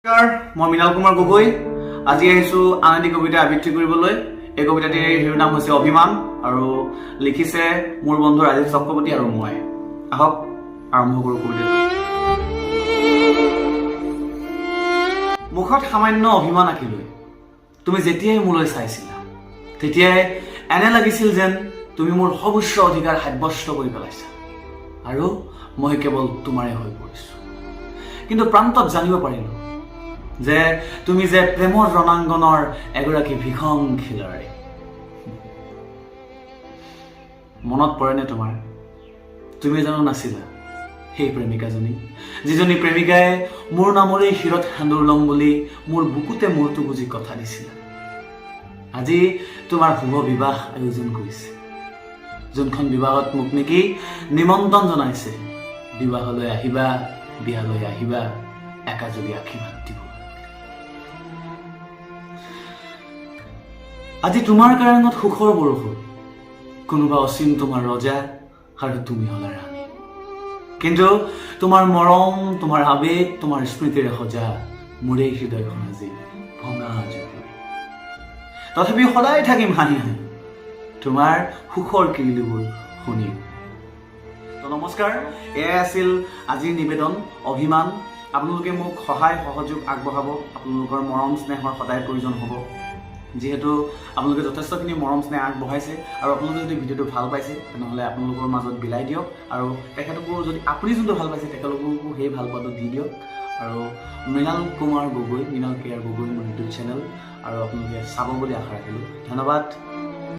নমস্কাৰ, মই মৃণাল কুমাৰ গগৈ। আজি আহিছোঁ আন এটি কবিতা আবৃত্তি কৰিবলৈ। এই কবিতাটিৰ শিৰোনাম হৈছে অভিমান আৰু লিখিছে মোৰ বন্ধু ৰাজীৱ চক্ৰৱৰ্তী আৰু মই। আহক আৰম্ভ কৰোঁ কবিতাটো। মুখত সামান্য অভিমান আঁকিলৈ তুমি যেতিয়াই মোলৈ চাইছিলা, তেতিয়াই এনে লাগিছিল যেন তুমি মোৰ সৰ্বোচ্চ অধিকাৰ সাব্যস্ত কৰি পেলাইছা আৰু মই কেৱল তোমাৰে হৈ পৰিছোঁ। কিন্তু প্ৰান্তত জানিব পাৰিলোঁ যে তুমি যে প্ৰেমৰ ৰণাংগনৰ এগৰাকী ভীষণ খেলুৱৈ। মনত পৰেনে তোমাৰ? তুমি জানো নাছিলা সেই প্ৰেমিকাজনী, যিজনী প্ৰেমিকাই মোৰ নামৰে শিৰত সেন্দুৰ ল'ম বুলি মোৰ বুকুতে মূৰটো বুজি কথা দিছিল। আজি তোমাৰ শুভ বিবাহ আয়োজন কৰিছে, যোনখন বিবাহত মোক নেকি নিমন্ত্ৰণ জনাইছে। বিবাহলৈ আহিবা, বিয়ালৈ আহিবা, একাযোগী আশীৰ্বাদ দিব। আজি তোমাৰ কাৰণত সুখৰ বৰষুণ, কোনোবা অচিন তোমাৰ ৰজা আৰু তুমি হলা ৰাণী। কিন্তু তোমাৰ মৰম, তোমাৰ আবেগ, তোমাৰ স্মৃতিৰে সজা মোৰে হৃদয়খন আজি ভঙা জুৰি। তথাপি সদায় থাকিম হাঁহি হাঁহি তোমাৰ সুখৰ কিৰিলিবোৰ শুনি। নমস্কাৰ, এয়াই আছিল আজিৰ নিবেদন অভিমান। আপোনালোকে মোক সহায় সহযোগ আগবঢ়াব, আপোনালোকৰ মৰম স্নেহৰ সদায় প্ৰয়োজন হ'ব। যিহেতু আপোনালোকে যথেষ্টখিনি মৰম স্নেহ আগবঢ়াইছে আৰু আপোনালোকে যদি ভিডিঅ'টো ভাল পাইছে তেনেহ'লে আপোনালোকৰ মাজত বিলাই দিয়ক আৰু তেখেতকো যদি আপুনি যোনটো ভাল পাইছে তেখেতলোককো সেই ভাল পোৱাটো দি দিয়ক। আৰু মৃণাল কুমাৰ গগৈ, মৃণাল কেয়াৰ গগৈ মোৰ ইউটিউব চেনেল, আৰু আপোনালোকে চাব বুলি আশা ৰাখিলোঁ। ধন্যবাদ।